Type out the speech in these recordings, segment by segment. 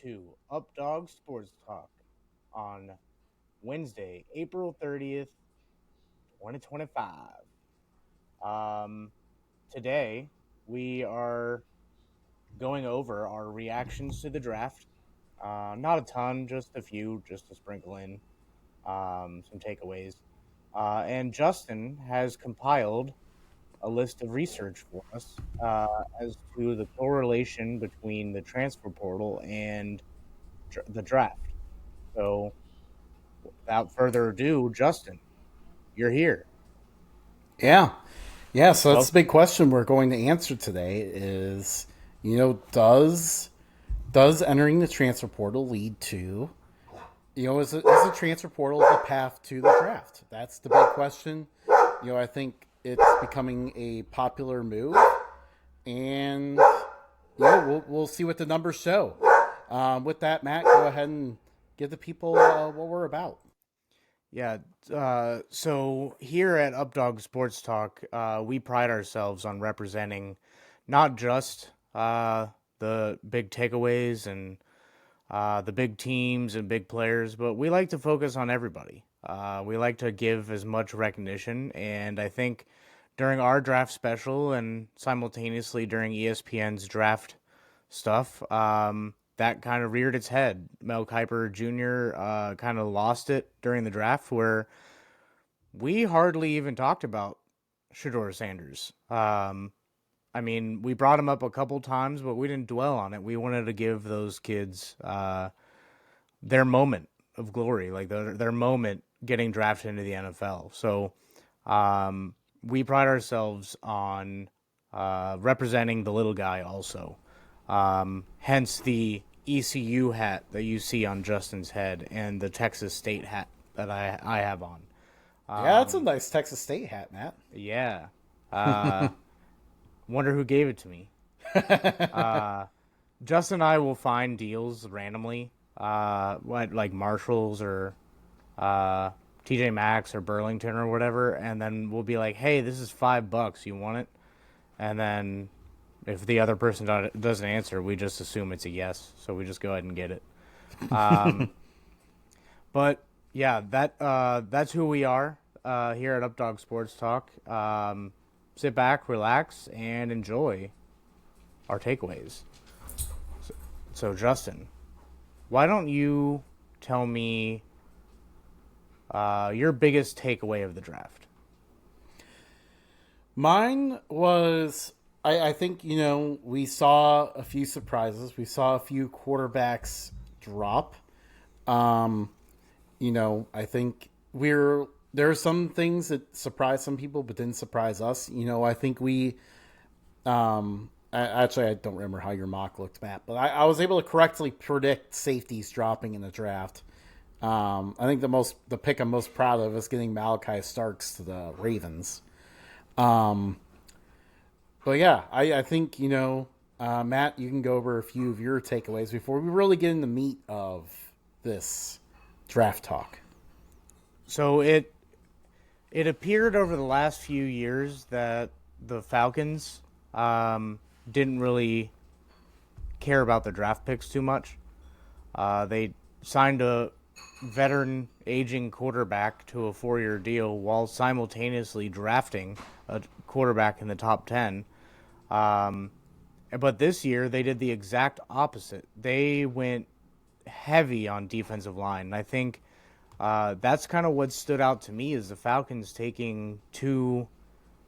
to Updog Sports Talk on Wednesday, April 30th, 2025. Um, Today, we are going over our reactions to the draft. Not a ton, just a few, just to sprinkle in some takeaways. And Justin has compiled a list of research for us as to the correlation between the transfer portal and the draft. So, without further ado, Justin, you're here. Yeah. Yeah, so that's Well, the big question we're going to answer today is, does entering the transfer portal lead to, is the transfer portal the path to the draft? That's the big question. I think it's becoming a popular move, and we'll see what the numbers show. With that, Matt, go ahead and give the people what we're about. yeah. So here at Updog Sports Talk, we pride ourselves on representing not just the big takeaways and the big teams and big players, but we like to focus on everybody. We like to give as much recognition, and I think during our draft special and simultaneously during ESPN's draft stuff, that kind of reared its head. Mel Kiper Jr. Kind of lost it during the draft, where we hardly even talked about Shador Sanders. I mean, we brought him up a couple times, but we didn't dwell on it. We wanted to give those kids their moment of glory, like their moment getting drafted into the NFL. So we pride ourselves on representing the little guy also. Hence the ECU hat that you see on Justin's head and the Texas State hat that I have on. Yeah, that's a nice Texas State hat, Matt. Yeah. Uh, Wonder who gave it to me. Justin and I will find deals randomly, like Marshalls or uh, TJ Maxx or Burlington or whatever, and then we'll be like, "Hey, this is $5. You want it?" And then if the other person doesn't answer, we just assume it's a yes, so we just go ahead and get it. But yeah, that's who we are here at Updog Sports Talk. Sit back, relax, and enjoy our takeaways. So Justin, why don't you tell me your biggest takeaway of the draft? Mine was, I think, we saw a few surprises. We saw a few quarterbacks drop. Um, I think there are some things that surprised some people but didn't surprise us. I think actually, I don't remember how your mock looked, Matt, but I was able to correctly predict safeties dropping in the draft. I think the pick I'm most proud of is getting Malachi Starks to the Ravens. Um, but yeah, I think Matt, you can go over a few of your takeaways before we really get in the meat of this draft talk. So it appeared over the last few years that the Falcons didn't really care about the draft picks too much. They signed a veteran aging quarterback to a 4-year deal while simultaneously drafting a quarterback in the top 10. Um, but this year they did the exact opposite. They went heavy on defensive line. And I think that's kind of what stood out to me is the Falcons taking two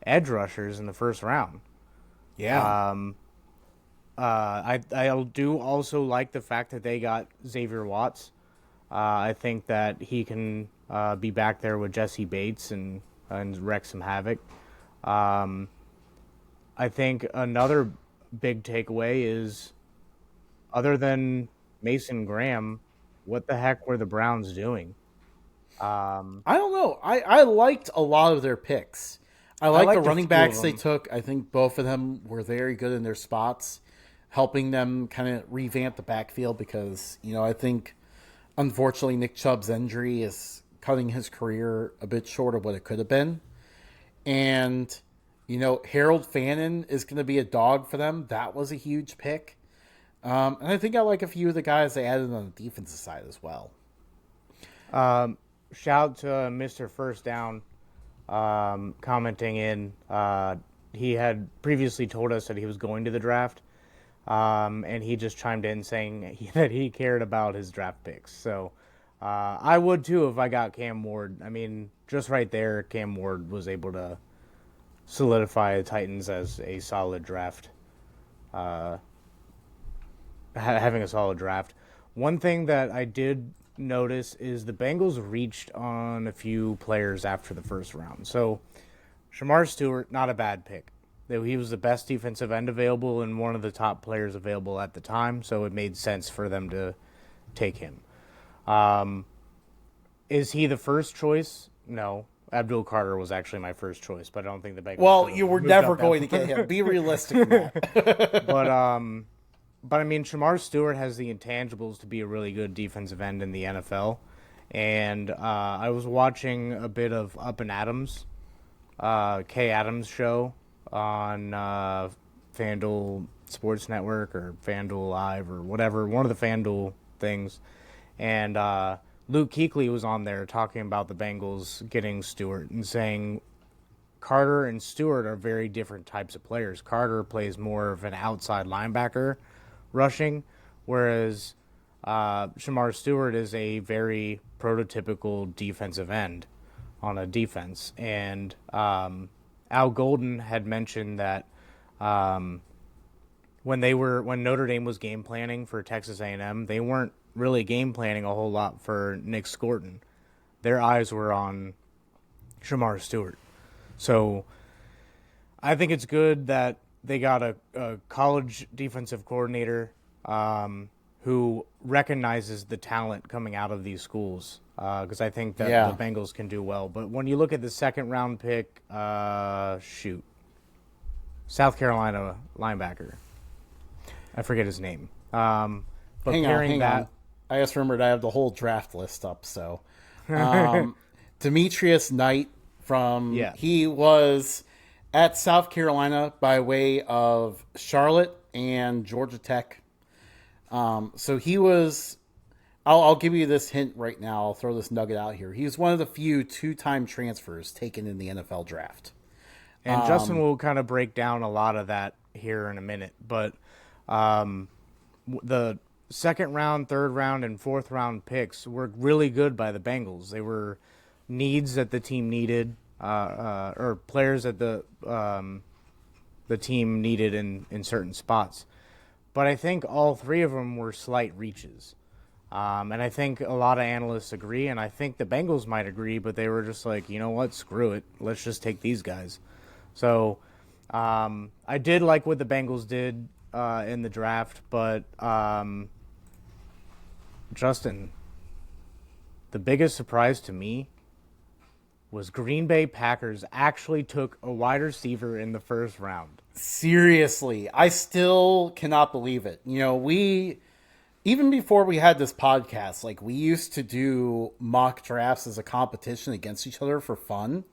edge rushers in the first round. Yeah. Um, I do also like the fact that they got Xavier Watts. I think that he can be back there with Jesse Bates and wreak some havoc. Um, I think another big takeaway is other than Mason Graham, what the heck were the Browns doing? Um, I don't know. I liked a lot of their picks. I I like the liked a running few of backs they them. took. I think both of them were very good in their spots, helping them kind of revamp the backfield because, I think unfortunately Nick Chubb's injury is cutting his career a bit short of what it could have been. And, Harold Fannin is going to be a dog for them. That was a huge pick. And I think I like a few of the guys they added on the defensive side as well. Um, Shout to Mr. First Down commenting in. He had previously told us that he was going to the draft, and he just chimed in saying that he cared about his draft picks. So I would too if I got Cam Ward. I mean, just right there, Cam Ward was able to solidify the Titans as a solid draft, having a solid draft. One thing that I did notice is the Bengals reached on a few players after the first round. So Shamar Stewart, not a bad pick. He was the best defensive end available and one of the top players available at the time, so it made sense for them to take him. Um, is he the first choice? No. Abdul Carter was actually my first choice, but I don't think the Bengals. Well, you were never going to get him. Be realistic, Matt. But I mean, Shamar Stewart has the intangibles to be a really good defensive end in the NFL. And I was watching a bit of Up and Adams, Kay Adams' show on FanDuel Sports Network or FanDuel Live or whatever, one of the FanDuel things. And Luke Kuechly was on there talking about the Bengals getting Stewart and saying Carter and Stewart are very different types of players. Carter plays more of an outside linebacker rushing, whereas Shamar Stewart is a very prototypical defensive end on a defense. And Al Golden had mentioned that when Notre Dame was game planning for Texas A&M, they weren't really game planning a whole lot for Nick Scorton. Their eyes were on Shamar Stewart. So I think it's good that they got a college defensive coordinator who recognizes the talent coming out of these schools, because I think that the Bengals can do well. But when you look at the second round pick, South Carolina linebacker, I forget his name. But Hang on. I just remembered I have the whole draft list up. So, Demetrius Knight he was at South Carolina by way of Charlotte and Georgia Tech. So he was. I'll give you this hint right now. I'll throw this nugget out here. He was one of the few two-time transfers taken in the NFL draft. And Justin will kind of break down a lot of that here in a minute. But the second round, third round, and fourth round picks were really good by the Bengals. They were needs that the team needed, or players that the team needed in certain spots. But I think all three of them were slight reaches. And I think a lot of analysts agree, and I think the Bengals might agree, but they were just like, you know what, screw it. Let's just take these guys. So I did like what the Bengals did in the draft, but Justin, the biggest surprise to me was Green Bay Packers actually took a wide receiver in the first round. Seriously, I still cannot believe it. You know, even before we had this podcast, like we used to do mock drafts as a competition against each other for fun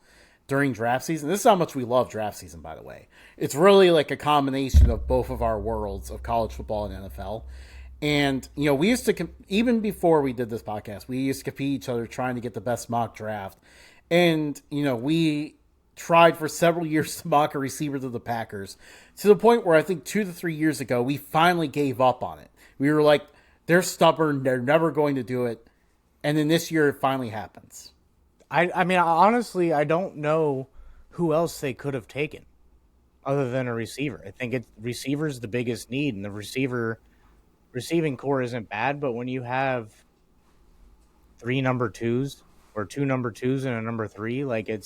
during draft season. This is how much we love draft season, by the way. It's really like a combination of both of our worlds of college football and NFL. And, you know, we used to, even before we did this podcast, we used to compete each other trying to get the best mock draft. And, you know, we tried for several years to mock a receiver to the Packers to the point where I think 2 to 3 years ago, we finally gave up on it. We were like, they're stubborn. They're never going to do it. And then this year it finally happens. I mean, honestly, I don't know who else they could have taken other than a receiver. I think receiver's the biggest need, and the receiving core isn't bad, but when you have 3 number twos or 2 number twos and a number 3, like it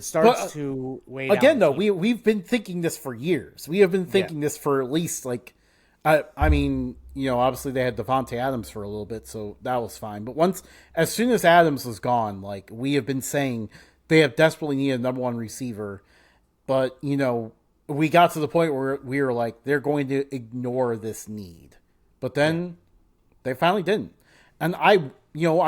starts to weigh down. Again, though, we've been thinking this for years. We have been thinking this for at least like, I mean, you know, obviously they had Devontae Adams for a little bit, so that was fine. But as soon as Adams was gone, like we have been saying, they have desperately needed a number 1 receiver. But, you know, we got to the point where we were like, they're going to ignore this need. But then they finally didn't. And I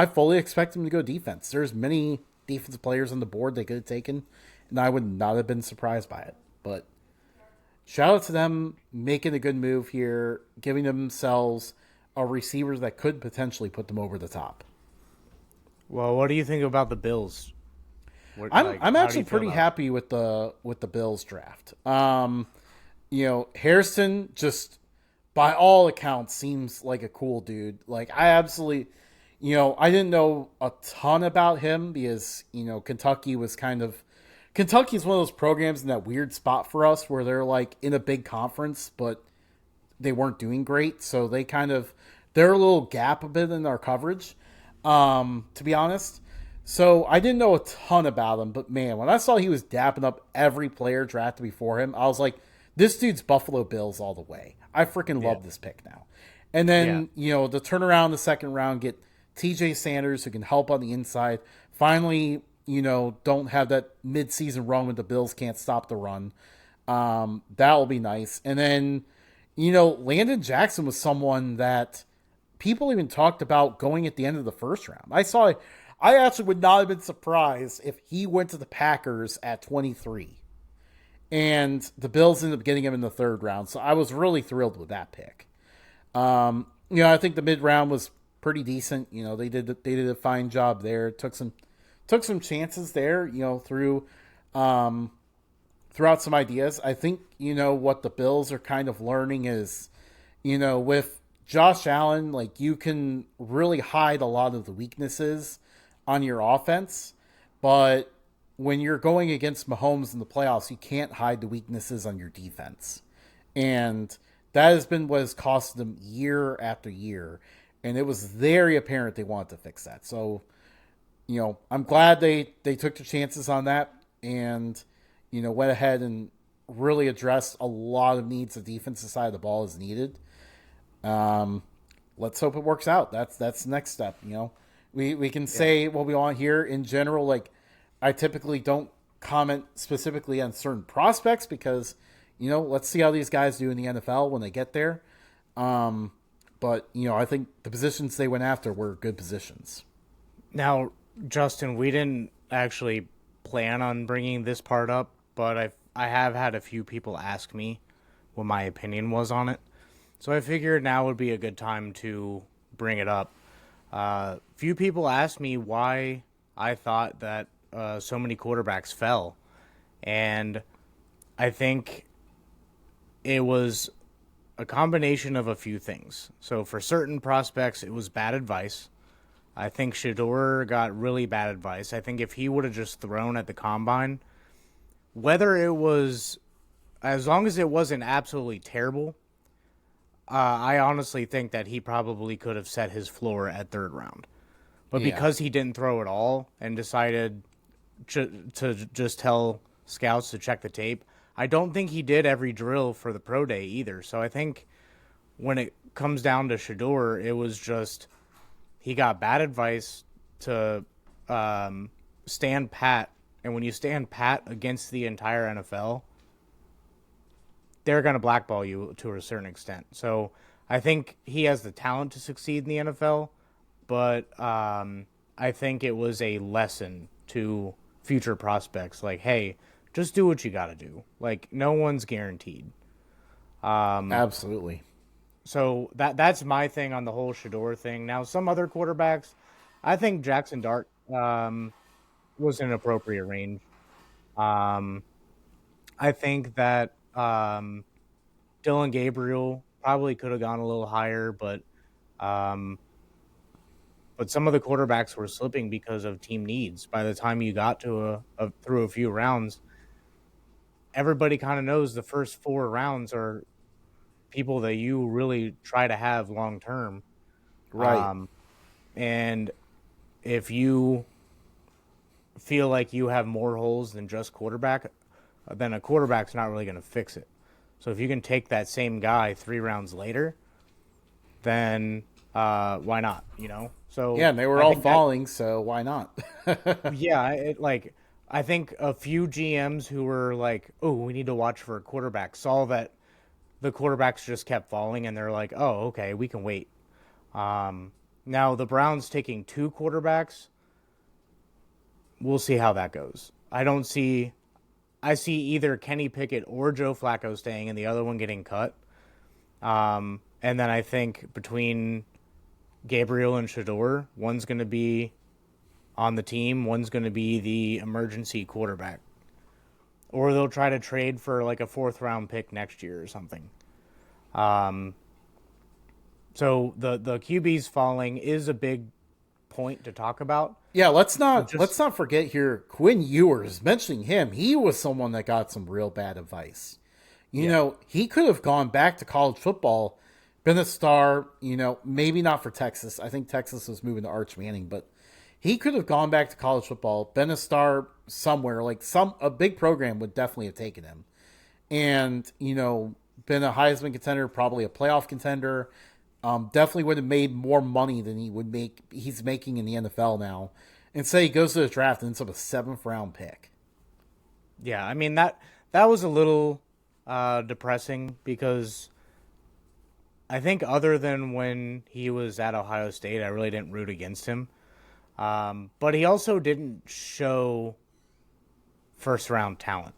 fully expect them to go defense. There's many defensive players on the board they could have taken, and I would not have been surprised by it. But shout out to them making a good move here, giving themselves a receiver that could potentially put them over the top. Well, what do you think about the Bills? I'm How do actually you feel pretty about them? happy with the Bills draft. Harrison just by all accounts seems like a cool dude. Like I absolutely, I didn't know a ton about him because Kentucky is one of those programs in that weird spot for us where they're like in a big conference, but they weren't doing great. So they're a little gap a bit in our coverage, to be honest. So I didn't know a ton about him, but man, when I saw he was dapping up every player drafted before him, I was like, this dude's Buffalo Bills all the way. I freaking Yeah, love this pick now. And yeah. then, the turnaround in the second round, get TJ Sanders who can help on the inside. Finally, don't have that midseason run when the Bills can't stop the run. That'll be nice. And then, Landon Jackson was someone that people even talked about going at the end of the first round. I actually would not have been surprised if he went to the Packers at 23 and the Bills ended up getting him in the third round. So I was really thrilled with that pick. I think the mid round was pretty decent. They did a fine job there. Took some chances there. Um, throughout some ideas. I think what the Bills are kind of learning is, with Josh Allen, like you can really hide a lot of the weaknesses on your offense, but when you're going against Mahomes in the playoffs, you can't hide the weaknesses on your defense. And that has been what has cost them year after year. And it was very apparent they wanted to fix that. So, I'm glad they took the chances on that and, went ahead and really addressed a lot of needs the defensive side of the ball is needed. Um, let's hope it works out. That's the next step. We can Yeah. say what we want here in general. Like I typically don't comment specifically on certain prospects because let's see how these guys do in the NFL when they get there. Um, but I think the positions they went after were good positions. Now, Justin, we didn't actually plan on bringing this part up, but I have had a few people ask me what my opinion was on it. So I figured now would be a good time to bring it up. Few people asked me why I thought that so many quarterbacks fell, and I think it was a combination of a few things. So for certain prospects, it was bad advice. I think Shador got really bad advice. I think if he would have just thrown at the combine, whether it was as long as it wasn't absolutely terrible, I honestly think that he probably could have set his floor at third round. But Yeah, because he didn't throw at all and decided to just tell scouts to check the tape, I don't think he did every drill for the pro day either. So I think when it comes down to Shador, it was just he got bad advice to um, stand pat. And when you stand pat against the entire NFL, they're going to blackball you to a certain extent. So I think he has the talent to succeed in the NFL, but I think it was a lesson to future prospects. Like, hey, just do what you got to do. Like, no one's guaranteed. absolutely. So that's my thing on the whole Shador thing. Now, some other quarterbacks, I think Jackson Dart was an appropriate range. Um, I think that Dylan Gabriel probably could have gone a little higher, um, but some of the quarterbacks were slipping because of team needs. By the time you got to through a few rounds, everybody kind of knows the first four rounds are people that you really try to have long term. Right. Um, and if you feel like you have more holes than just quarterback, then a quarterback's not really going to fix it. So if you can take that same guy 3 rounds later, then why not? Yeah, So and they were I all think that falling, so why not? yeah, I think a few GMs who were like, oh, we need to watch for a quarterback, saw that the quarterbacks just kept falling, and they're like, oh, okay, we can wait. Um, Now the Browns taking two quarterbacks, we'll see how that goes. I don't see I see either Kenny Pickett or Joe Flacco staying and the other one getting cut. And then I think between Gabriel and Shador, one's going to be on the team, one's going to be the emergency quarterback. Or they'll try to trade for like a fourth round pick next year or something. Um, so the QB's falling is a big point to talk about. Yeah, let's But not let's just not forget here. Quinn Ewers, mentioning him, he was someone that got some real bad advice. You yeah, know, he could have gone back to college football, been a star. You know, maybe not for Texas. I think Texas was moving to Arch Manning, but he could have gone back to college football, been a star somewhere. Like some a big program would definitely have taken him, and been a Heisman contender, probably a playoff contender. Definitely would have made more money than he's making in the NFL now. And say he goes to the draft and ends up a seventh round pick. yeah. I mean that was a little depressing because I think other than when he was at Ohio State, I really didn't root against him. But he also didn't show first round talent.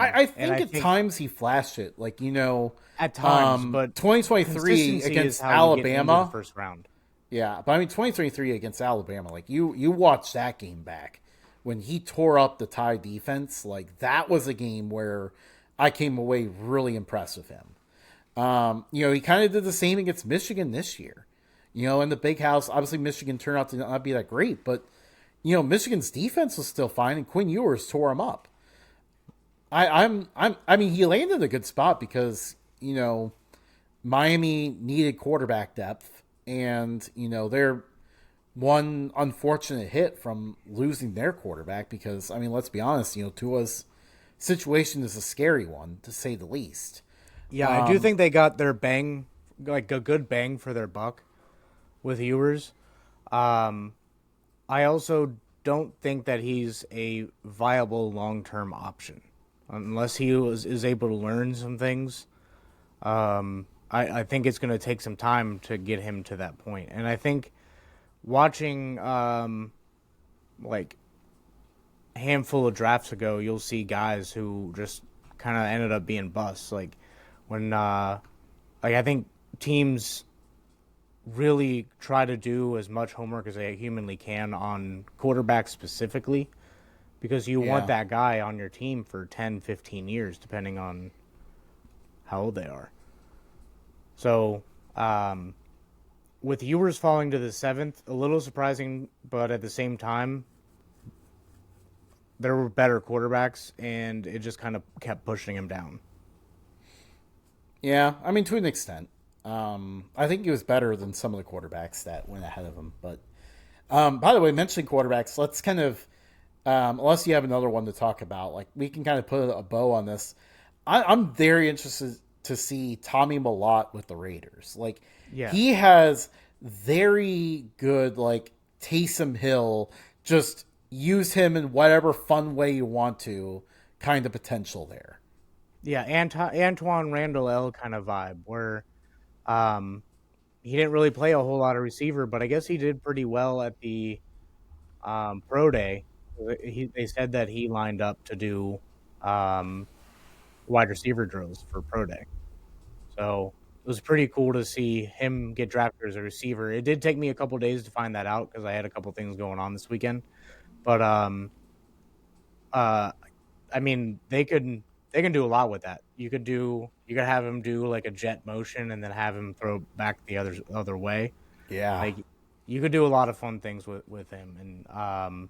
I And think I at think times he flashed it. Like, at times, but 2023 consistency is against how you get into the Alabama. first round. Yeah, but I mean 2023 against Alabama, like you watch that game back when he tore up the Tide defense, like that was a game where I came away really impressed with him. He kind of did the same against Michigan this year. In the big house, obviously Michigan turned out to not be that great, but Michigan's defense was still fine and Quinn Ewers tore him up. I mean he landed in a good spot because, Miami needed quarterback depth, and they're one unfortunate hit from losing their quarterback because I mean let's be honest, Tua's situation is a scary one to say the least. Yeah, I do think they got their bang, like a good bang for their buck with Ewers. Um, I also don't think that he's a viable long term option unless is able to learn some things. I think it's going to take some time to get him to that point. And I think watching like a handful of drafts ago, you'll see guys who just kind of ended up being busts. Like when like I think teams really try to do as much homework as they humanly can on quarterbacks specifically because you want Yeah. that guy on your team for 10, 15 years depending on how old they are. So, with Ewers falling to the seventh, a little surprising, but at the same time, there were better quarterbacks, and it just kind of kept pushing him down. Yeah, I mean to an extent. I think he was better than some of the quarterbacks that went ahead of him. But by the way, mentioning quarterbacks, let's kind of unless you have another one to talk about, like we can kind of put a bow on this. I'm very interested to see Tommy Millott with the Raiders. Like Yeah, he has very good like Taysom Hill, just use him in whatever fun way you want to kind of potential there. yeah, Antoine Randall L kind of vibe where um, he didn't really play a whole lot of receiver, but I guess he did pretty well at the pro day. They said that he lined up to do um, wide receiver drills for pro day. So it was pretty cool to see him get drafted as a receiver. It did take me a couple days to find that out because I had a couple things going on this weekend. But uh, I mean, they can do a lot with that. You could have him do like a jet motion and then have him throw back the other way. Yeah. Like you could do a lot of fun things with him. And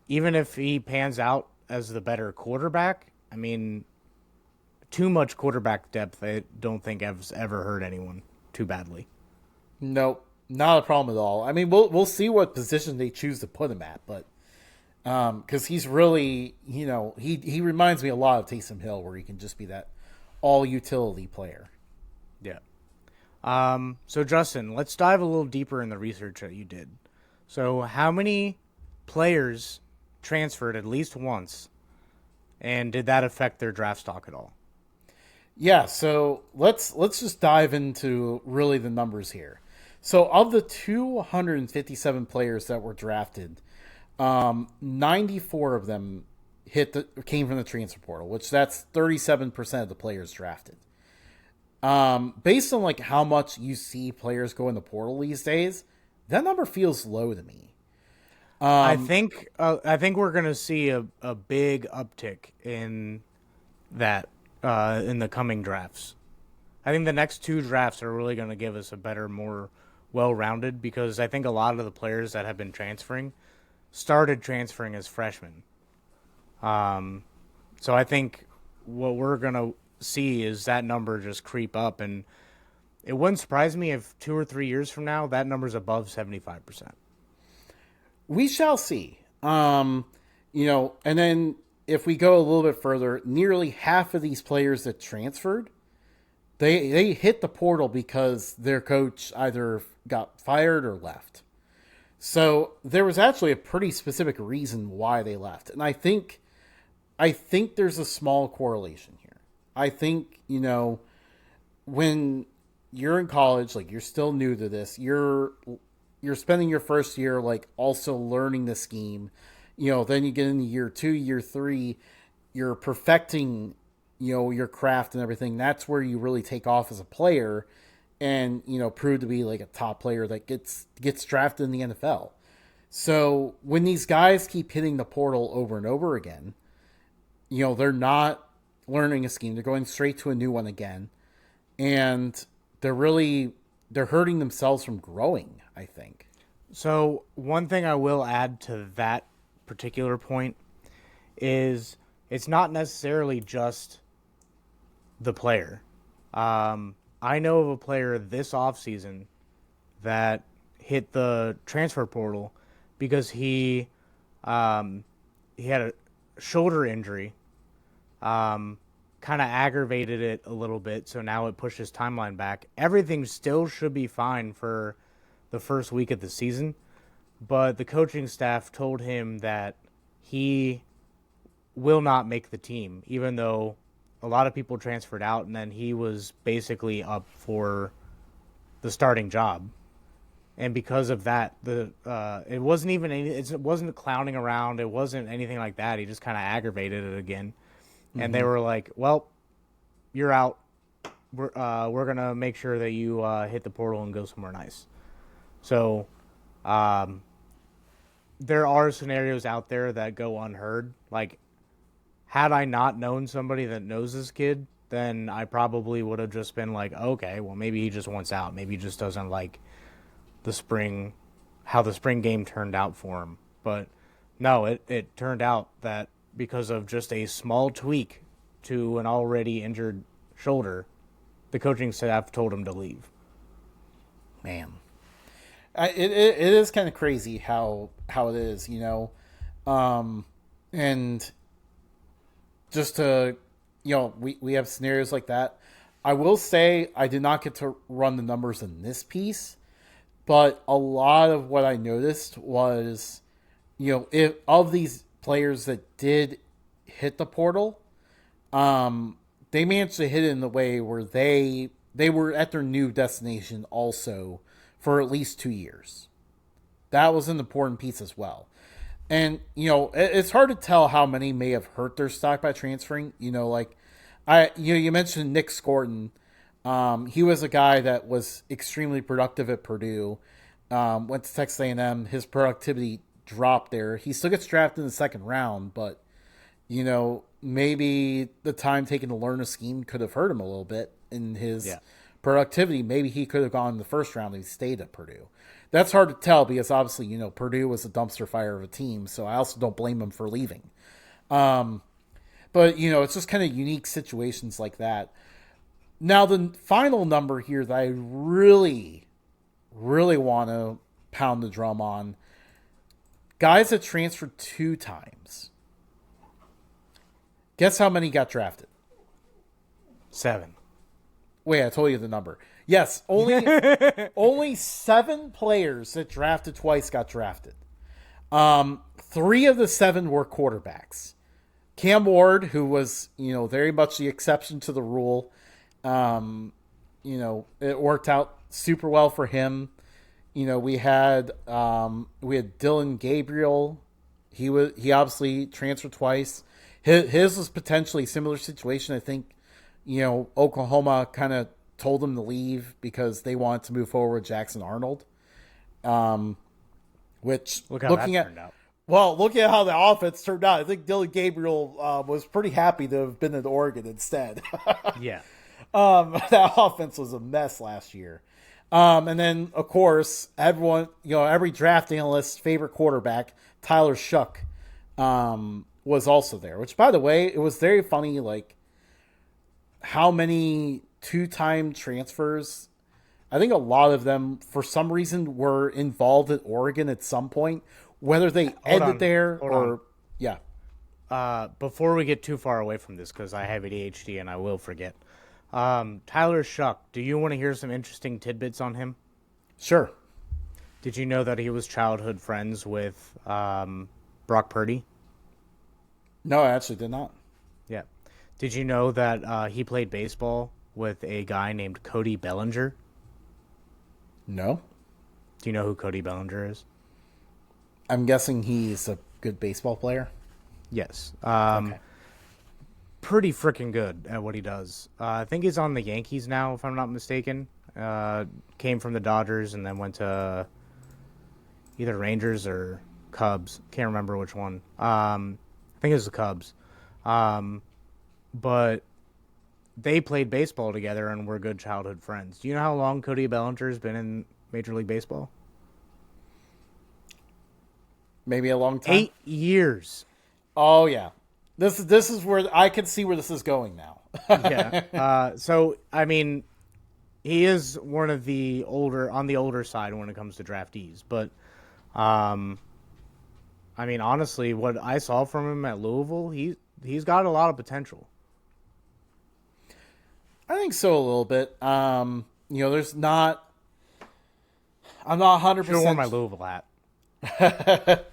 even if he pans out as the better quarterback, I mean, too much quarterback depth, I don't think has ever hurt anyone too badly. Nope, not a problem at all. I mean, we'll see what position they choose to put him at, but because he's really, he reminds me a lot of Taysom Hill, where he can just be that all utility player. Yeah. So Justin, let's dive a little deeper in the research that you did. So how many players transferred at least once, and did that affect their draft stock at all? Yeah, so let's just dive into really the numbers here. So of the 257 players that were drafted, 94 of them came from the transfer portal, which that's 37% of the players drafted. Based on like how much you see players go in the portal these days, that number feels low to me. I think we're gonna see a big uptick in that in the coming drafts. I think the next two drafts are really going to give us a better, more well-rounded because I think a lot of the players that have been transferring started transferring as freshmen. So I think what we're going to see is that number just creep up, and it wouldn't surprise me if 2 or 3 years from now that number's above 75%. We shall see. And then if we go a little bit further, nearly half of these players that transferred, they hit the portal because their coach either got fired or left. So there was actually a pretty specific reason why they left. And I think there's a small correlation here. I think, when you're in college, like you're still new to this, you're spending your first year like also learning the scheme. Then you get into year 2, year 3, you're perfecting, your craft and everything. That's where you really take off as a player and, prove to be like a top player that gets drafted in the NFL. So when these guys keep hitting the portal over and over again, they're not learning a scheme. They're going straight to a new one again. And they're hurting themselves from growing, I think. So one thing I will add to that particular point is it's not necessarily just the player. I know of a player this offseason that hit the transfer portal because he had a shoulder injury, kind of aggravated it a little bit, so now it pushed his timeline back. Everything still should be fine for the first week of the season, but the coaching staff told him that he will not make the team, even though a lot of people transferred out, and then he was basically up for the starting job. And because of that, it wasn't even it wasn't clowning around. It wasn't anything like that. He just kind of aggravated it again, and they were like, "Well, you're out. We're gonna make sure that you hit the portal and go somewhere nice." So, there are scenarios out there that go unheard. Like, had I not known somebody that knows this kid, then I probably would have just been like, okay, well, maybe he just wants out. Maybe he just doesn't like how the spring game turned out for him. But no, it turned out that because of just a small tweak to an already injured shoulder, the coaching staff told him to leave. Man, it is kind of crazy how it is, and just to, we have scenarios like that. I will say I did not get to run the numbers in this piece, but a lot of what I noticed was, if of these players that did hit the portal, they managed to hit it in the way where they were at their new destination also for at least 2 years. That was an important piece as well. And, it's hard to tell how many may have hurt their stock by transferring. You mentioned Nick Scorton. He was a guy that was extremely productive at Purdue. Went to Texas A&M. His productivity dropped there. He still gets drafted in the second round, but, maybe the time taken to learn a scheme could have hurt him a little bit in his productivity. Maybe he could have gone in the first round if he stayed at Purdue. That's hard to tell because obviously, Purdue was a dumpster fire of a team, so I also don't blame him for leaving. But, it's just kind of unique situations like that. Now, the final number here that I really, really want to pound the drum on, guys that transferred 2 times. Guess how many got drafted? 7. Wait, I told you the number. Yes, only 7 players that drafted twice got drafted. 3 of the 7 were quarterbacks. Cam Ward, who was, very much the exception to the rule, it worked out super well for him. We had Dylan Gabriel. He obviously transferred twice. His was potentially a similar situation. I think, Oklahoma kind of told him to leave because they wanted to move forward with Jackson Arnold. Which Look how that turned out. looking at how the offense turned out, I think Dylan Gabriel was pretty happy to have been in Oregon instead. Yeah. That offense was a mess last year. And then, of course, everyone, every draft analyst's favorite quarterback, Tyler Shuck, was also there. Which, by the way, it was very funny, like how many two-time transfers. I think a lot of them, for some reason, were involved at Oregon at some point, whether they ended there or yeah. Before we get too far away from this, because I have ADHD and I will forget. Tyler Shuck, do you want to hear some interesting tidbits on him? Sure. Did you know that he was childhood friends with Brock Purdy? No, I actually did not. Yeah. Did you know that he played baseball with a guy named Cody Bellinger? No. Do you know who Cody Bellinger is? I'm guessing he's a good baseball player. Yes. Okay. Pretty freaking good at what he does. I think he's on the Yankees now, if I'm not mistaken. Came from the Dodgers and then went to either Rangers or Cubs. Can't remember which one. I think it was the Cubs. But they played baseball together and were good childhood friends. Do you know how long Cody Bellinger's been in Major League Baseball? Maybe a long time. 8 years. Oh yeah. This is where I can see where this is going now. Yeah. So I mean, he is one of the older side when it comes to draftees, but I mean, honestly, what I saw from him at Louisville, he's got a lot of potential. I think so a little bit. There's not. I'm not 100%. Should have worn my Louisville hat.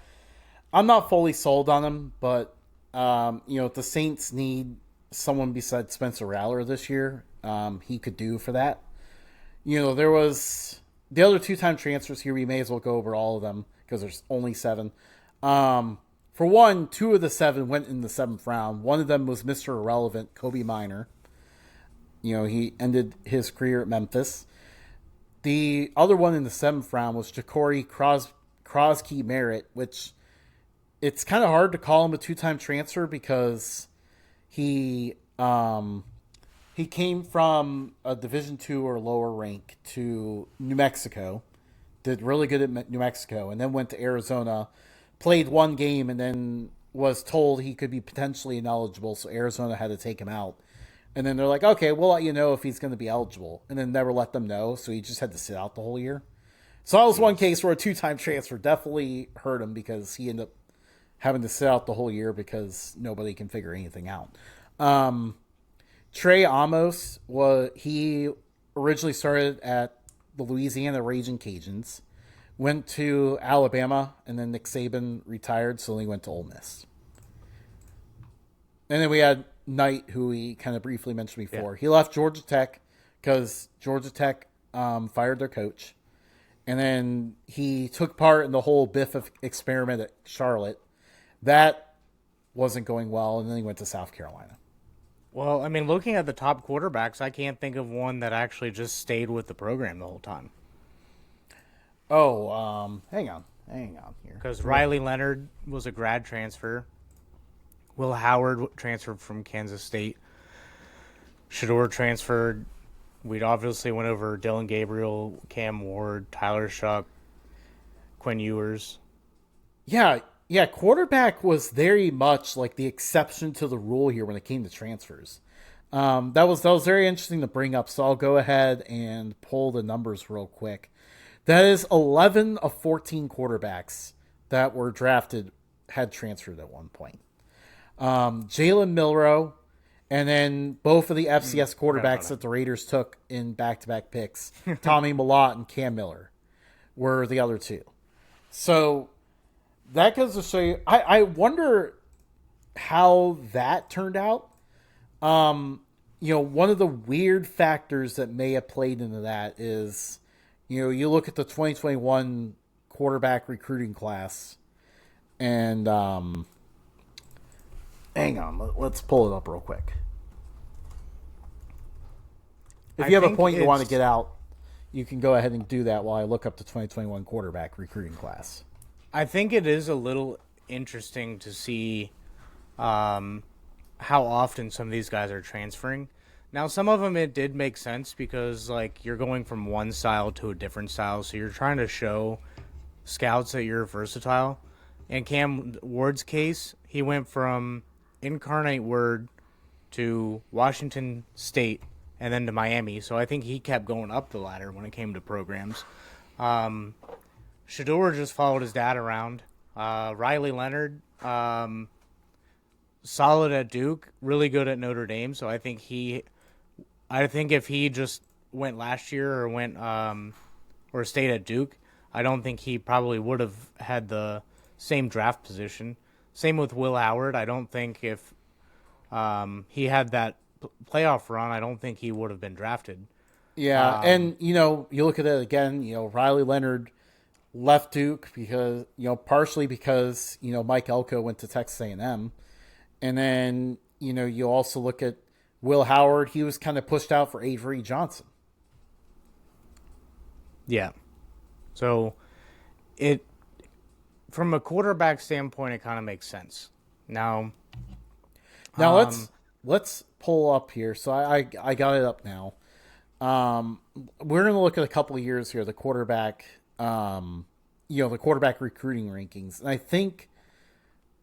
I'm not fully sold on him, but if the Saints need someone besides Spencer Rattler this year, he could do for that. There was the other two-time transfers here. We may as well go over all of them because there's only 7. For one, 2 of the 7 went in the 7th round. One of them was Mr. Irrelevant, Kobe Minor. He ended his career at Memphis. The other one in the 7th round was Ja'Cory Crosby Merritt, which it's kind of hard to call him a two-time transfer because he came from a Division II or lower rank to New Mexico, did really good at New Mexico, and then went to Arizona, played one game, and then was told he could be potentially ineligible, so Arizona had to take him out. And then they're like, okay, we'll let you know if he's going to be eligible. And then never let them know, so he just had to sit out the whole year. So that was one case where a two-time transfer definitely hurt him because he ended up having to sit out the whole year because nobody can figure anything out. Trey Amos, he originally started at the Louisiana Raging Cajuns, went to Alabama, and then Nick Saban retired, so he went to Ole Miss. And then we had Knight, who we kind of briefly mentioned before. Yeah. He left Georgia Tech because Georgia Tech fired their coach. And then he took part in the whole Biff experiment at Charlotte. That wasn't going well, and then he went to South Carolina. Well, I mean, looking at the top quarterbacks, I can't think of one that actually just stayed with the program the whole time. Oh, hang on here. Because Riley Leonard was a grad transfer. Will Howard transferred from Kansas State. Shedeur transferred. We'd obviously went over Dylan Gabriel, Cam Ward, Tyler Shuck, Quinn Ewers. Yeah. Quarterback was very much like the exception to the rule here when it came to transfers. That was very interesting to bring up. So I'll go ahead and pull the numbers real quick. That is 11 of 14 quarterbacks that were drafted had transferred at one point. Jalen Milroe, and then both of the FCS quarterbacks that the Raiders took in back-to-back picks, Tommy Mellott and Cam Miller, were the other two. So that goes to show you, I wonder how that turned out. One of the weird factors that may have played into that is, you look at the 2021 quarterback recruiting class, and Hang on, let's pull it up real quick. If I you have a think point you want to it's get out, you can go ahead and do that while I look up the 2021 quarterback recruiting class. I think it is a little interesting to see um, how often some of these guys are transferring. Now, some of them it did make sense because like you're going from one style to a different style, so you're trying to show scouts that you're versatile. In Cam Ward's case, he went from Incarnate Word to Washington State and then to Miami. So I think he kept going up the ladder when it came to programs. Shador just followed his dad around. Riley Leonard, solid at Duke, really good at Notre Dame. So I think if he just went last year or went or stayed at Duke, I don't think he probably would have had the same draft position. Same with Will Howard. I don't think if he had that playoff run, I don't think he would have been drafted. Yeah, and you look at it again. Riley Leonard left Duke because partially because Mike Elko went to Texas A&M, and then you also look at Will Howard. He was kind of pushed out for Avery Johnson. Yeah. So it from a quarterback standpoint, it kind of makes sense. Now, Now let's pull up here. So I got it up now. We're going to look at a couple of years here. The quarterback, the quarterback recruiting rankings, and I think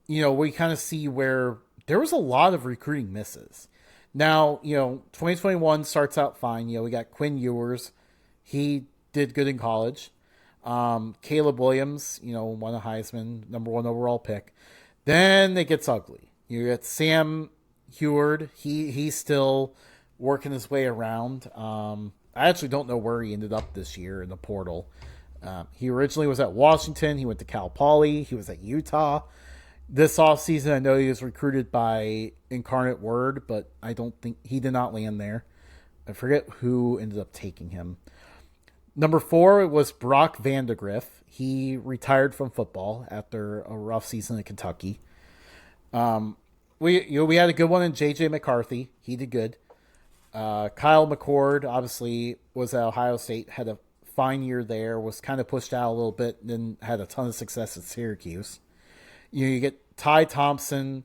we kind of see where there was a lot of recruiting misses. Now 2021 starts out fine. We got Quinn Ewers. He did good in college. Caleb Williams, won a Heisman, number one overall pick. Then it gets ugly. You get Sam Heward. He's still working his way around. I actually don't know where he ended up this year in the portal. He originally was at Washington. He went to Cal Poly. He was at Utah. This offseason, I know he was recruited by Incarnate Word, but I don't think he did not land there. I forget who ended up taking him. Number 4 was Brock Vandegrift. He retired from football after a rough season in Kentucky. We had a good one in J.J. McCarthy. He did good. Kyle McCord obviously was at Ohio State, had a fine year there, was kind of pushed out a little bit, and then had a ton of success at Syracuse. You get Ty Thompson,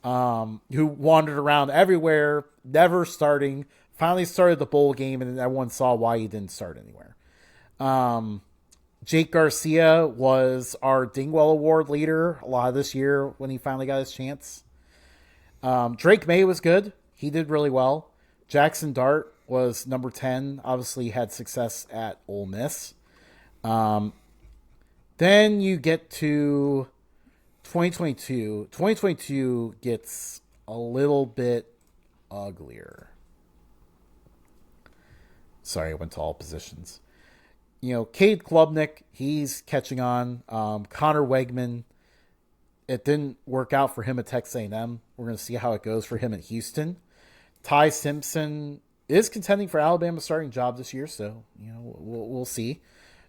who wandered around everywhere, never starting, finally started the bowl game, and then everyone saw why he didn't start anywhere. Jake Garcia was our Dingwell Award leader a lot of this year when he finally got his chance. Drake May was good. He did really well. Jackson Dart was number 10. Obviously had success at Ole Miss. Then you get to 2022. 2022 gets a little bit uglier. Sorry, I went to all positions. Cade Klubnik, he's catching on. Connor Wegman, it didn't work out for him at Texas A&M. We're going to see how it goes for him at Houston. Ty Simpson is contending for Alabama's starting job this year, so we'll see.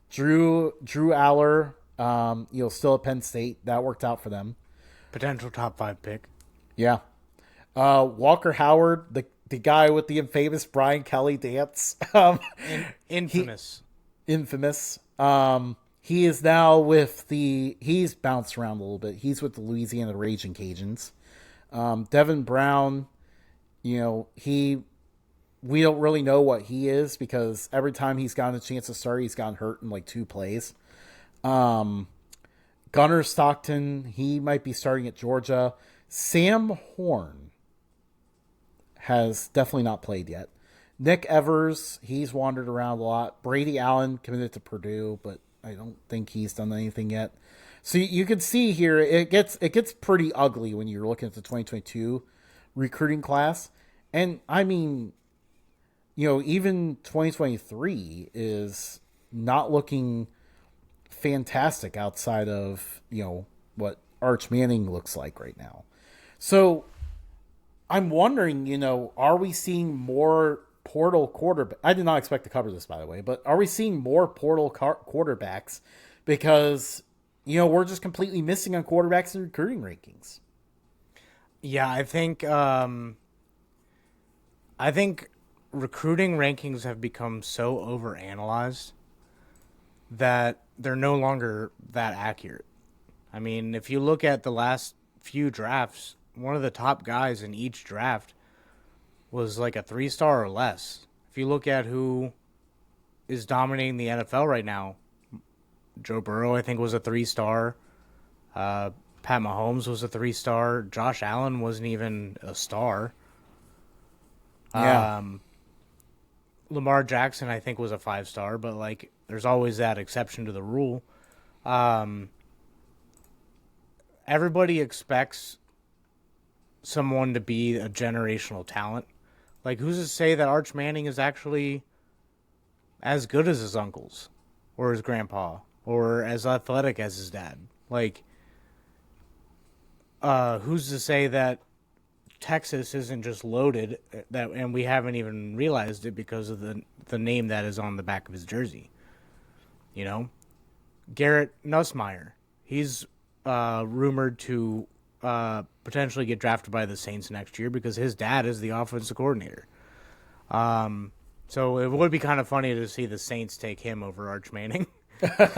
Drew Aller, still at Penn State. That worked out for them. potential top 5 pick. Yeah. Walker Howard, the guy with the infamous Brian Kelly dance. Infamous. Infamous. He is now with he's bounced around a little bit. He's with the Louisiana Raging Cajuns. Devin Brown, we don't really know what he is because every time he's gotten a chance to start, he's gotten hurt in like 2 plays. Gunnar Stockton, he might be starting at Georgia. Sam Horn has definitely not played yet. Nick Evers, he's wandered around a lot. Brady Allen committed to Purdue, but I don't think he's done anything yet. So you can see here it gets pretty ugly when you're looking at the 2022 recruiting class. And I mean, even 2023 is not looking fantastic outside of, what Arch Manning looks like right now. So I'm wondering, are we seeing more portal quarterback? I did not expect to cover this, by the way, but are we seeing more portal quarterbacks because, we're just completely missing on quarterbacks and recruiting rankings? Yeah, I think recruiting rankings have become so overanalyzed that they're no longer that accurate. I mean, if you look at the last few drafts, one of the top guys in each draft was like a 3 star or less. If you look at who is dominating the NFL right now, Joe Burrow, I think, was a 3 star. Uh, Pat Mahomes was a 3 star. Josh Allen wasn't even a star. Yeah. Um, Lamar Jackson, I think, was a 5 star, but like, there's always that exception to the rule. Um, Everybody expects someone to be a generational talent. Like, who's to say that Arch Manning is actually as good as his uncles or his grandpa or as athletic as his dad? Like, who's to say that Texas isn't just loaded that and we haven't even realized it because of the name that is on the back of his jersey? You know, Garrett Nussmeier. He's rumored to potentially get drafted by the Saints next year because his dad is the offensive coordinator. So it would be kind of funny to see the Saints take him over Arch Manning. That's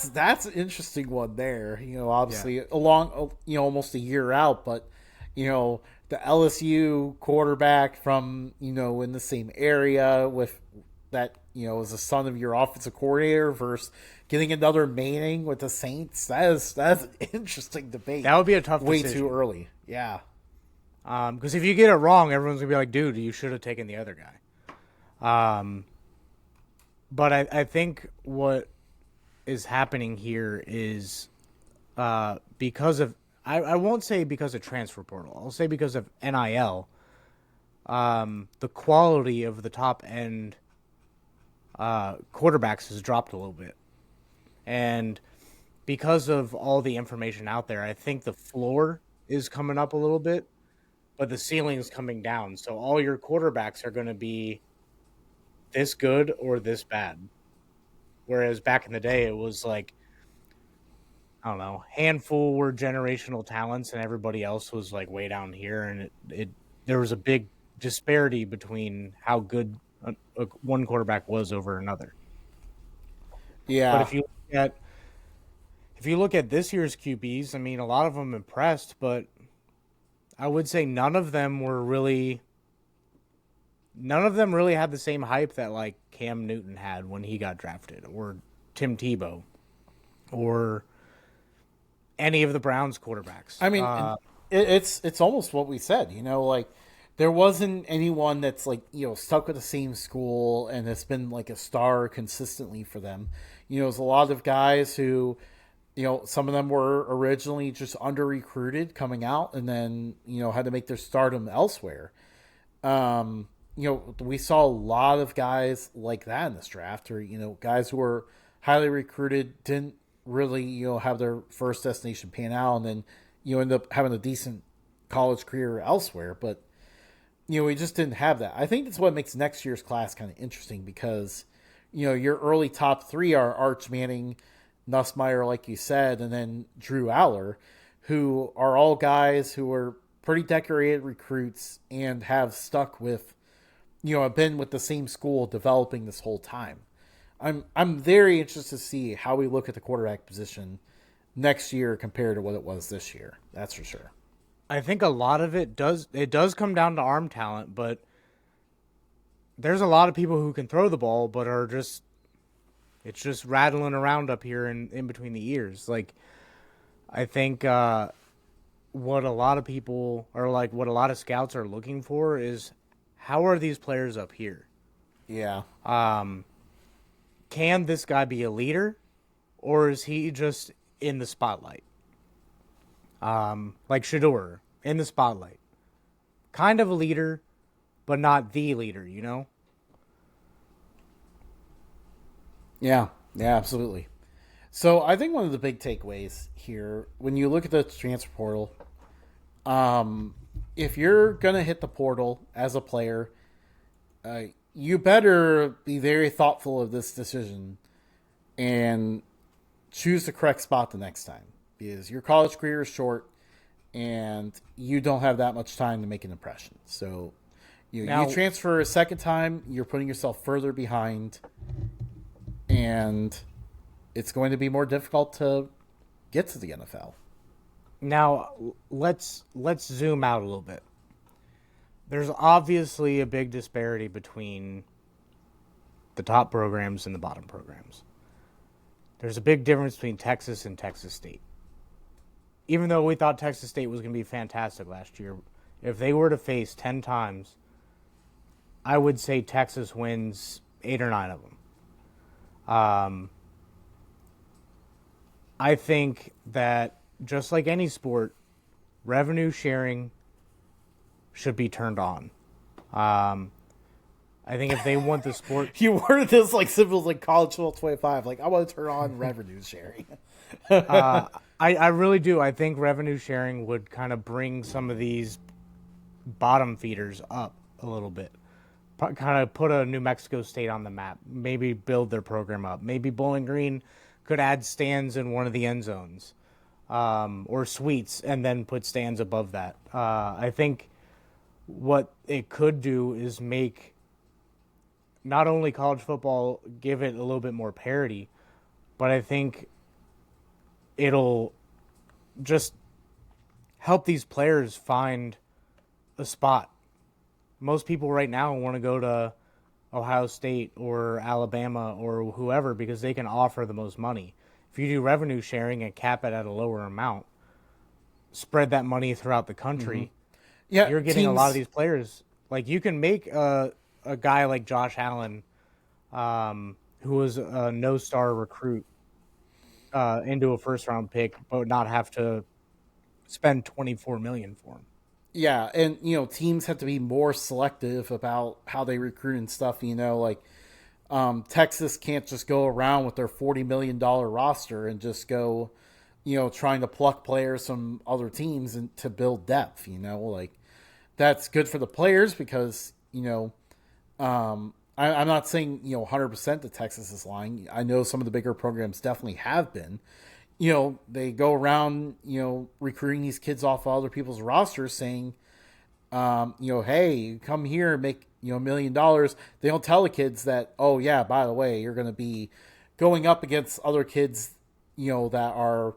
an interesting one there. Yeah. Obviously along almost a year out, but the LSU quarterback from in the same area with that is the son of your offensive coordinator versus getting another Manning with the Saints. That's an interesting debate. That would be a tough Way too decision. early. Yeah. Because if you get it wrong, everyone's gonna be like, "Dude, you should have taken the other guy." But I think what is happening here is because of I won't say because of transfer portal. I'll say because of NIL. The quality of the top end quarterbacks has dropped a little bit, and because of all the information out there, I think the floor is coming up a little bit, but the ceiling is coming down. So all your quarterbacks are going to be this good or this bad. Whereas back in the day, it was like, I don't know, handful were generational talents, and everybody else was like way down here, and it there was a big disparity between how good one quarterback was over another. But Yeah. if you look at this year's QBs, I mean, a lot of them impressed, but I would say none of them really had the same hype that like Cam Newton had when he got drafted, or Tim Tebow, or any of the Browns quarterbacks. I mean, it's almost what we said. Like there wasn't anyone that's like stuck with the same school and has been like a star consistently for them. There's a lot of guys who, some of them were originally just under recruited coming out, and then had to make their stardom elsewhere. We saw a lot of guys like that in this draft, or guys who were highly recruited didn't really have their first destination pan out, and then end up having a decent college career elsewhere. But we just didn't have that. I think that's what makes next year's class kind of interesting because your early top three are Arch Manning, Nussmeier, like you said, and then Drew Aller, who are all guys who are pretty decorated recruits and have stuck with have been with the same school developing this whole time. I'm very interested to see how we look at the quarterback position next year compared to what it was this year. That's for sure. I think a lot of it does come down to arm talent, but there's a lot of people who can throw the ball, but are just it's just rattling around up here in between the ears. Like I think what a lot of people are like, what a lot of scouts are looking for is how are these players up here? Yeah. Can this guy be a leader, or is he just in the spotlight? Like Shador in the spotlight, kind of a leader, but not the leader. You know? Yeah. Yeah. Absolutely. So I think one of the big takeaways here, when you look at the transfer portal, if you're gonna hit the portal as a player, uh, you better be very thoughtful of this decision and choose the correct spot the next time because your college career is short, and you don't have that much time to make an impression. So you Now, transfer a second time, you're putting yourself further behind, and it's going to be more difficult to get to the NFL. now let's zoom out a little bit. There's obviously a big disparity between the top programs and the bottom programs. There's a big difference between Texas and Texas State. Even though we thought Texas State was going to be fantastic last year, if they were to face 10 times, I would say Texas wins 8 or 9 of them. I think that just like any sport, revenue sharing should be turned on. I think if they want the sport, You worded this like simple as like college football 25. Like I want to turn on revenue sharing. I really do. I think revenue sharing would kind of bring some of these bottom feeders up a little bit. Kind of put a New Mexico State on the map. Maybe build their program up. Maybe Bowling Green could add stands in one of the end zones, or suites, and then put stands above that. I think what it could do is make not only college football give it a little bit more parity, but I think it'll just help these players find a spot. Most people right now want to go to Ohio State or Alabama or whoever because they can offer the most money. If you do revenue sharing and cap it at a lower amount, spread that money throughout the country, Yeah, you're getting a lot of teams. these players. Like you can make a guy like Josh Allen, who was a no-star recruit, into a first-round pick, but not have to spend 24 million for him. Yeah, and teams have to be more selective about how they recruit and stuff. Like Texas can't just go around with their $40 million roster and just go, trying to pluck players from other teams and to build depth. Like that's good for the players because I'm not saying 100% that Texas is lying. I know some of the bigger programs definitely have been. They go around recruiting these kids off of other people's rosters, saying, hey, come here and make $1 million. They don't tell the kids that, oh yeah, by the way, you're going to be going up against other kids, that are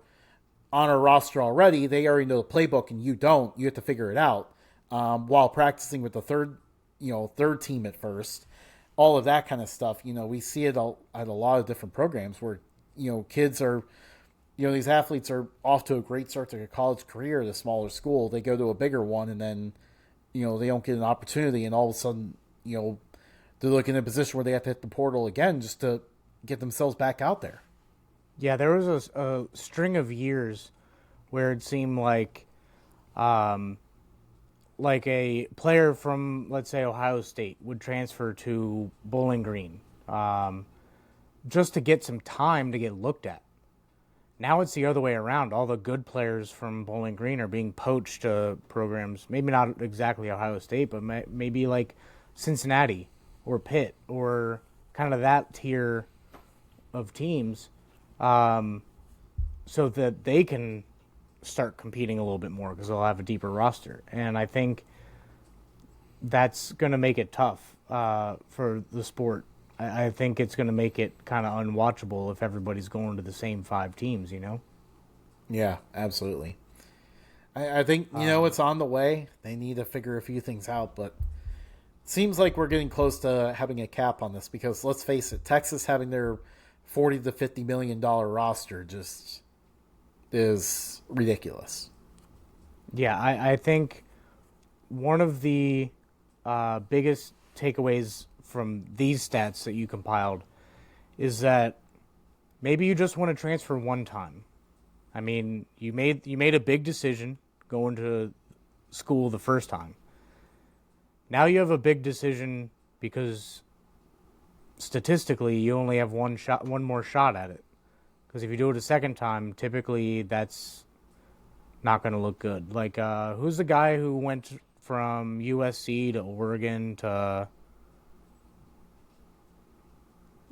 on a roster already. They already know the playbook, and you don't. You have to figure it out while practicing with the third team at first. All of that kind of stuff. We see it at a lot of different programs where kids are. These athletes are off to a great start to their college career at a smaller school. They go to a bigger one, and then they don't get an opportunity, and all of a sudden they're looking in a position where they have to hit the portal again just to get themselves back out there. Yeah, there was a string of years where it seemed like a player from, let's say, Ohio State would transfer to Bowling Green, just to get some time to get looked at. Now it's the other way around. All the good players from Bowling Green are being poached to programs, maybe not exactly Ohio State, but maybe like Cincinnati or Pitt or kind of that tier of teams, so that they can start competing a little bit more because they'll have a deeper roster. And I think that's going to make it tough for the sport. I think it's going to make it kind of unwatchable if everybody's going to the same 5 teams. Yeah, absolutely. I think it's on the way. They need to figure a few things out, but it seems like we're getting close to having a cap on this because let's face it, Texas having their $40 to $50 million roster just is ridiculous. Yeah, I think one of the biggest takeaways from these stats that you compiled is that maybe you just want to transfer one time. I mean, you made a big decision going to school the first time. Now you have a big decision because statistically you only have one more shot at it. Because if you do it a second time, typically that's not going to look good. Like, who's the guy who went from USC to Oregon to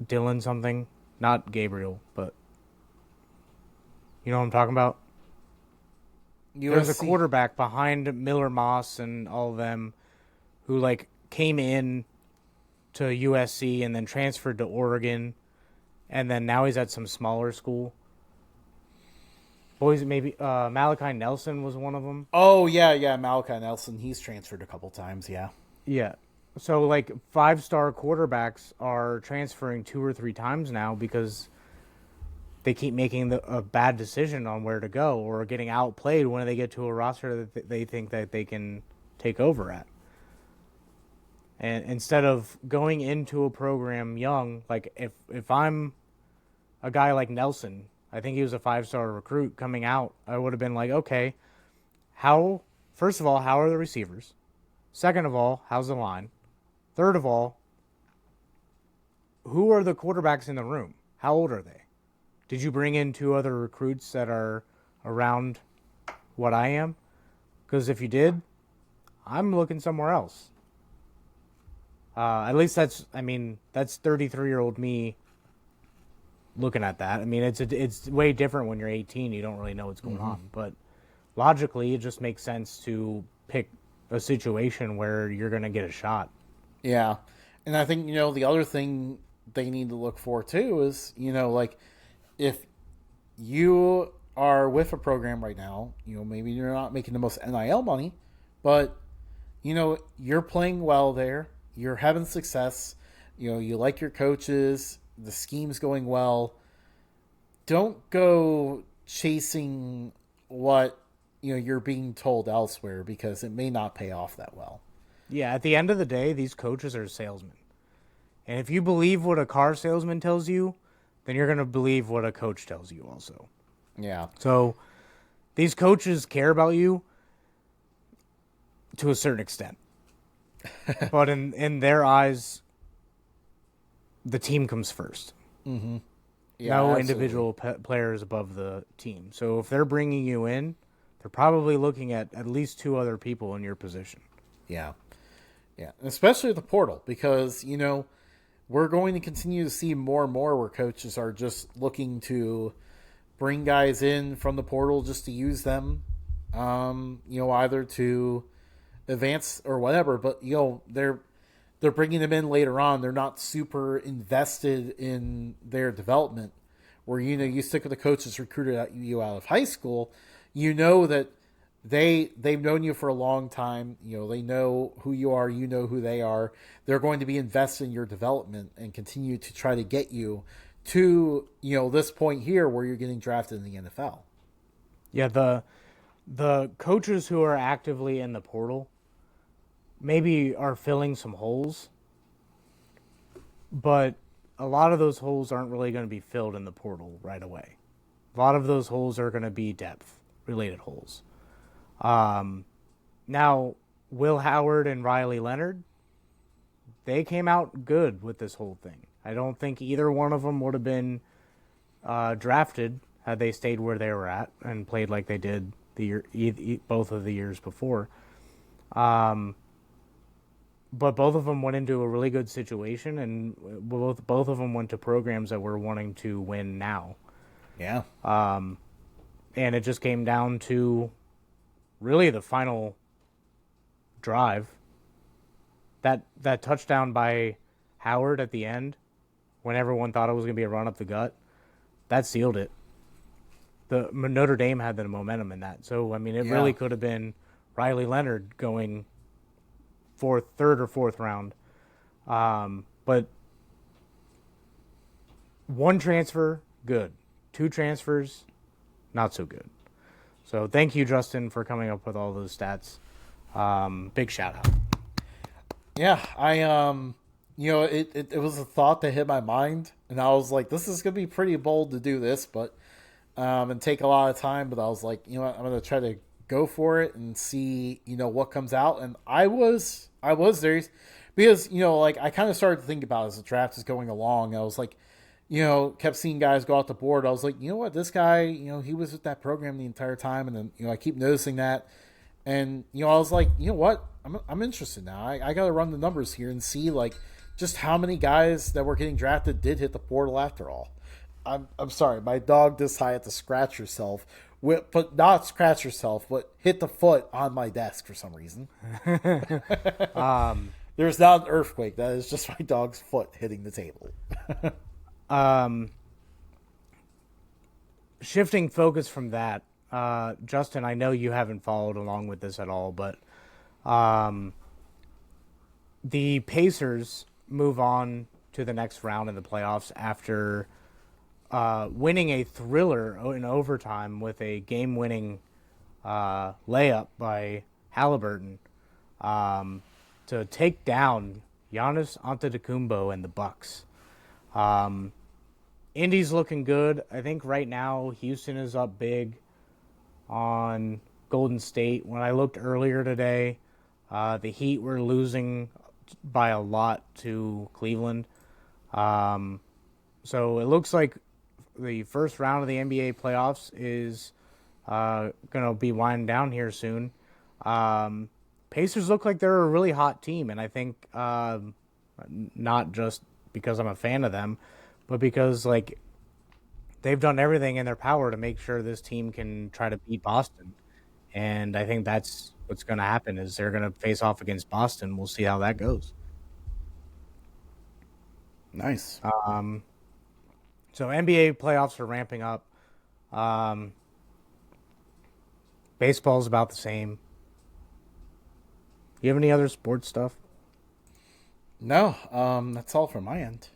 Dylan something? Not Gabriel, but you know what I'm talking about? There's a USC. quarterback behind Miller Moss and all of them who like came in to USC and then transferred to Oregon, and then now he's at some smaller school. Boys, maybe Malachi Nelson was one of them. Oh yeah, yeah, Malachi Nelson. He's transferred a couple times. Yeah. Yeah. So like 5-star quarterbacks are transferring 2 or 3 times now because they keep making a bad decision on where to go or getting outplayed when they get to a roster that they think that they can take over at. And instead of going into a program young, like if I'm a guy like Nelson, I think he was a 5-star recruit coming out, I would have been like, okay, how first of all, how are the receivers? Second of all, how's the line? Third of all, who are the quarterbacks in the room? How old are they? Did you bring in 2 other recruits that are around what I am? Because if you did, I'm looking somewhere else. At least that's 33-year-old me looking at that. I mean, it's way different when you're 18. You don't really know what's going on. But logically, it just makes sense to pick a situation where you're going to get a shot. Yeah. And I think, the other thing they need to look for too is, like if you are with a program right now, maybe you're not making the most NIL money, but, you're playing well there. You're having success. You like your coaches. The scheme's going well. Don't go chasing what, you're being told elsewhere because it may not pay off that well. Yeah, at the end of the day, these coaches are salesmen. And if you believe what a car salesman tells you, then you're going to believe what a coach tells you also. Yeah. So these coaches care about you to a certain extent. But in their eyes, the team comes first. Mm-hmm. Yeah, No absolutely. individual players above the team. So if they're bringing you in, they're probably looking at least 2 other people in your position. Yeah. Yeah. Especially the portal because, we're going to continue to see more and more where coaches are just looking to bring guys in from the portal just to use them, either to advance or whatever. But, they're bringing them in later on. They're not super invested in their development. Where you stick with the coach that's recruited you out of high school, that they've known you for a long time. They know who you are. You know who they are. They're going to be invested in your development and continue to try to get you to this point here where you're getting drafted in the NFL. Yeah, the coaches who are actively in the portal maybe are filling some holes, but a lot of those holes aren't really going to be filled in the portal right away. A lot of those holes are going to be depth related holes. Now, Will Howard and Riley Leonard, they came out good with this whole thing. I don't think either one of them would have been drafted had they stayed where they were at and played like they did both of the years before. But both of them went into a really good situation, and both of them went to programs that were wanting to win now. Yeah. And it just came down to really the final drive. That touchdown by Howard at the end, when everyone thought it was going to be a run up the gut, that sealed it. The Notre Dame had the momentum in that. So, I mean, it really could have been Riley Leonard going third or fourth round. But one transfer, good. 2 transfers, not so good. So thank you, Justin, for coming up with all those stats. Big shout out. Yeah, it was a thought that hit my mind, and I was like, this is gonna be pretty bold to do this, but and take a lot of time. But I was like, I'm gonna try to go for it and see, what comes out. And I was there because I kind of started to think about it as the draft is going along. I was like, kept seeing guys go out the board. I was like, what, this guy, he was with that program the entire time, and then I keep noticing that. And, I was like, what? I'm interested now. I got to run the numbers here and see, just how many guys that were getting drafted did hit the portal after all. I'm sorry. My dog decided to scratch herself but not scratch yourself, but hit the foot on my desk for some reason. Um, There's not an earthquake. That is just my dog's foot hitting the table. um, Shifting focus from that, Justin, I know you haven't followed along with this at all, but um, the Pacers move on to the next round in the playoffs after winning a thriller in overtime with a game-winning layup by Halliburton to take down Giannis Antetokounmpo and the Bucks. Indy's looking good. I think right now Houston is up big on Golden State. When I looked earlier today, the Heat were losing by a lot to Cleveland. Um, so it looks like the first round of the NBA playoffs is going to be winding down here soon. Um, Pacers look like they're a really hot team, and I think not just because I'm a fan of them, but because like they've done everything in their power to make sure this team can try to beat Boston. And I think that's what's going to happen is they're going to face off against Boston. We'll see how that goes. Nice. Um, so NBA playoffs are ramping up. Um, Baseball's about the same. You have any other sports stuff? No, that's all from my end.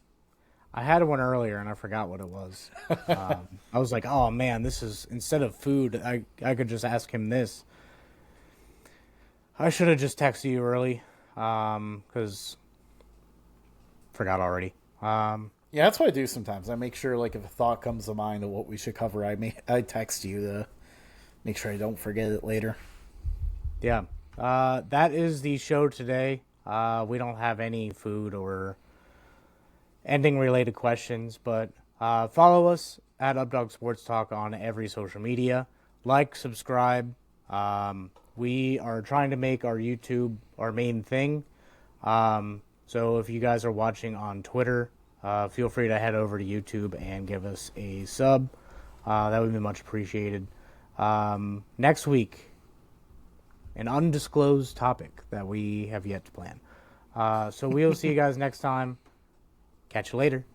I had one earlier and I forgot what it was. I was like, oh man, this is instead of food, I could just ask him this. I should have just texted you early, because forgot already. Yeah, that's what I do sometimes. I make sure, like, if a thought comes to mind of what we should cover, I text you to make sure I don't forget it later. Yeah, that is the show today. We don't have any food or ending related questions, but follow us at Updog Sports Talk on every social media. Like, subscribe. We are trying to make our YouTube our main thing. So if you guys are watching on Twitter, feel free to head over to YouTube and give us a sub. That would be much appreciated. Next week, an undisclosed topic that we have yet to plan. So we'll see you guys next time. Catch you later.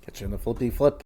Catch you in the flippy flip.